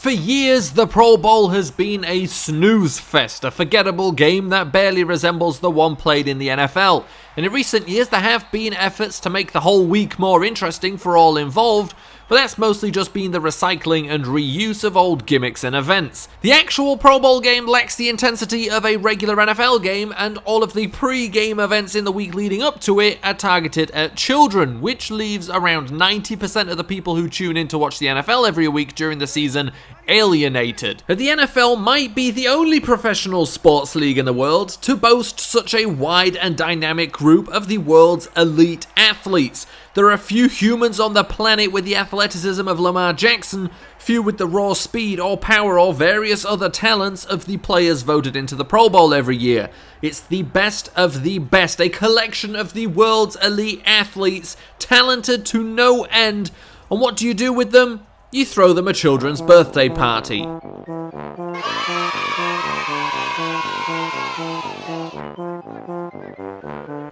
For years, the Pro Bowl has been a snooze fest, a forgettable game that barely resembles the one played in the NFL. And in recent years, there have been efforts to make the whole week more interesting for all involved, but that's mostly just been the recycling and reuse of old gimmicks and events. The actual Pro Bowl game lacks the intensity of a regular NFL game, and all of the pre-game events in the week leading up to it are targeted at children, which leaves around 90% of the people who tune in to watch the NFL every week during the season alienated. The NFL might be the only professional sports league in the world to boast such a wide and dynamic group of the world's elite athletes. There are few humans on the planet with the athleticism of Lamar Jackson, few with the raw speed or power or various other talents of the players voted into the Pro Bowl every year. It's the best of the best, a collection of the world's elite athletes, talented to no end. And what do you do with them? You throw them a children's birthday party.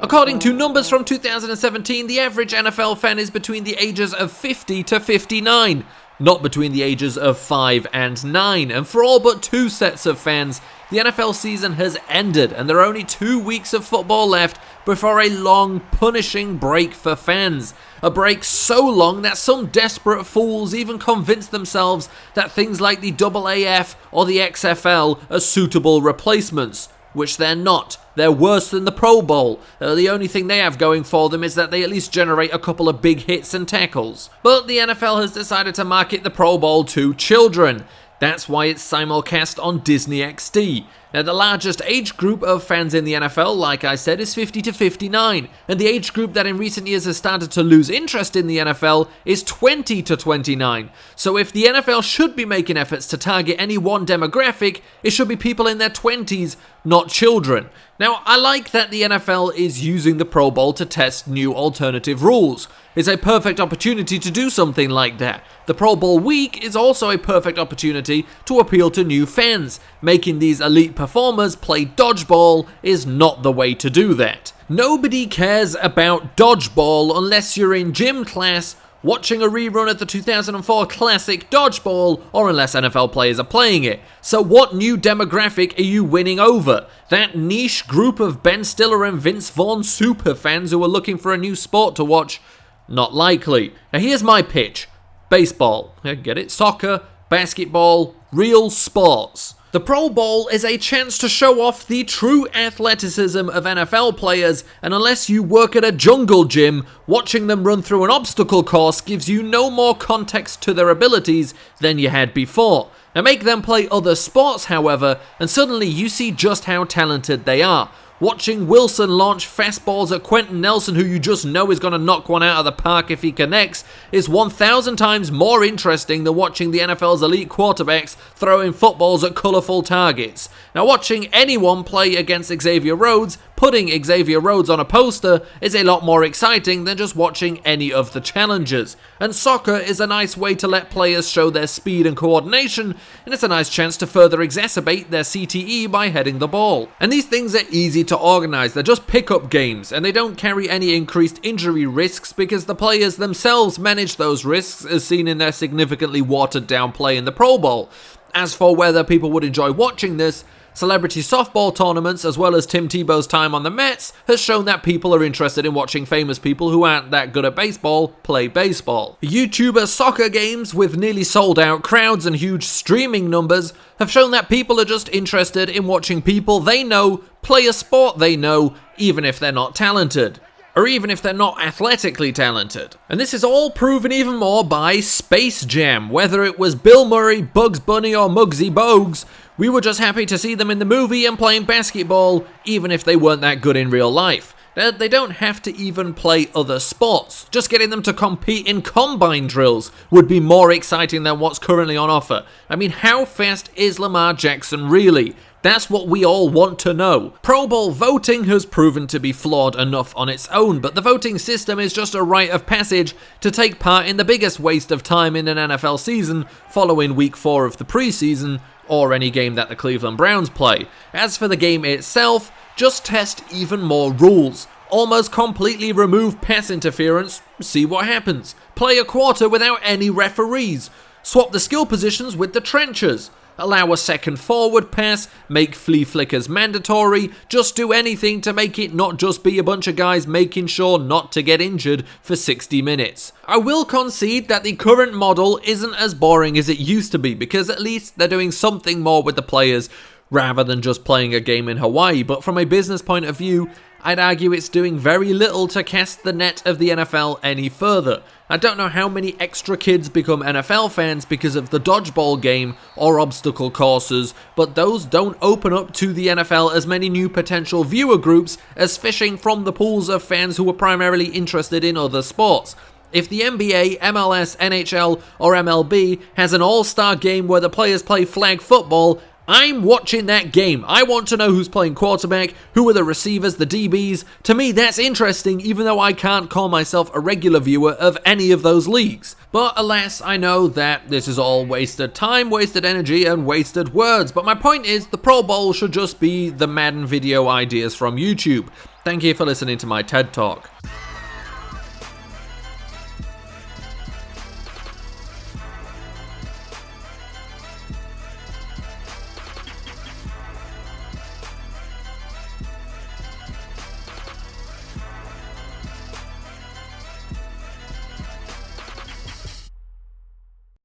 According to numbers from 2017, the average NFL fan is between the ages of 50 to 59, not between the ages of 5 and 9. And for all but two sets of fans, the NFL season has ended, and there are only 2 weeks of football left before a long, punishing break for fans. A break so long that some desperate fools even convince themselves that things like the AAF or the XFL are suitable replacements, which they're not. They're worse than the Pro Bowl. The only thing they have going for them is that they at least generate a couple of big hits and tackles. But the NFL has decided to market the Pro Bowl to children. That's why it's simulcast on Disney XD. Now, the largest age group of fans in the NFL, like I said, is 50 to 59. And the age group that in recent years has started to lose interest in the NFL is 20 to 29. So if the NFL should be making efforts to target any one demographic, it should be people in their 20s, not children. Now, I like that the NFL is using the Pro Bowl to test new alternative rules. It's a perfect opportunity to do something like that. The Pro Bowl week is also a perfect opportunity to appeal to new fans. Making these elite performers play dodgeball is not the way to do that. Nobody cares about dodgeball unless you're in gym class watching a rerun of the 2004 classic Dodgeball, or unless NFL players are playing it. So what new demographic are you winning over? That niche group of Ben Stiller and Vince Vaughn super fans who are looking for a new sport to watch? Not likely. Now here's my pitch. Baseball. Get it? Soccer, basketball, real sports. The Pro Bowl is a chance to show off the true athleticism of NFL players, and unless you work at a jungle gym, watching them run through an obstacle course gives you no more context to their abilities than you had before. Now make them play other sports, however, and suddenly you see just how talented they are. Watching Wilson launch fastballs at Quentin Nelson, who you just know is going to knock one out of the park if he connects, is 1,000 times more interesting than watching the NFL's elite quarterbacks throwing footballs at colourful targets. Now, watching anyone play against Xavier Rhodes, putting Xavier Rhodes on a poster, is a lot more exciting than just watching any of the challengers. And soccer is a nice way to let players show their speed and coordination, and it's a nice chance to further exacerbate their CTE by heading the ball. And these things are easy to organize. They're just pick-up games, and they don't carry any increased injury risks because the players themselves manage those risks, as seen in their significantly watered-down play in the Pro Bowl. As for whether people would enjoy watching this, celebrity softball tournaments, as well as Tim Tebow's time on the Mets, has shown that people are interested in watching famous people who aren't that good at baseball play baseball. YouTuber soccer games with nearly sold-out crowds and huge streaming numbers have shown that people are just interested in watching people they know play a sport they know, even if they're not talented. Or even if they're not athletically talented. And this is all proven even more by Space Jam. Whether it was Bill Murray, Bugs Bunny, or Muggsy Bogues, we were just happy to see them in the movie and playing basketball, even if they weren't that good in real life. They don't have to even play other sports. Just getting them to compete in combine drills would be more exciting than what's currently on offer. I mean, how fast is Lamar Jackson really? That's what we all want to know. Pro Bowl voting has proven to be flawed enough on its own, but the voting system is just a rite of passage to take part in the biggest waste of time in an NFL season following week 4 of the preseason, or any game that the Cleveland Browns play. As for the game itself, just test even more rules. Almost completely remove pass interference, see what happens. Play a quarter without any referees. Swap the skill positions with the trenchers. Allow a second forward pass, make flea flickers mandatory, just do anything to make it not just be a bunch of guys making sure not to get injured for 60 minutes. I will concede that the current model isn't as boring as it used to be, because at least they're doing something more with the players rather than just playing a game in Hawaii, but from a business point of view, I'd argue it's doing very little to cast the net of the NFL any further. I don't know how many extra kids become NFL fans because of the dodgeball game or obstacle courses, but those don't open up to the NFL as many new potential viewer groups as fishing from the pools of fans who are primarily interested in other sports. If the NBA, MLS, NHL, or MLB has an all-star game where the players play flag football, I'm watching that game. I want to know who's playing quarterback, who are the receivers, the DBs. To me, that's interesting, even though I can't call myself a regular viewer of any of those leagues. But alas, I know that this is all wasted time, wasted energy, and wasted words. But my point is, the Pro Bowl should just be the Madden video ideas from YouTube. Thank you for listening to my TED Talk.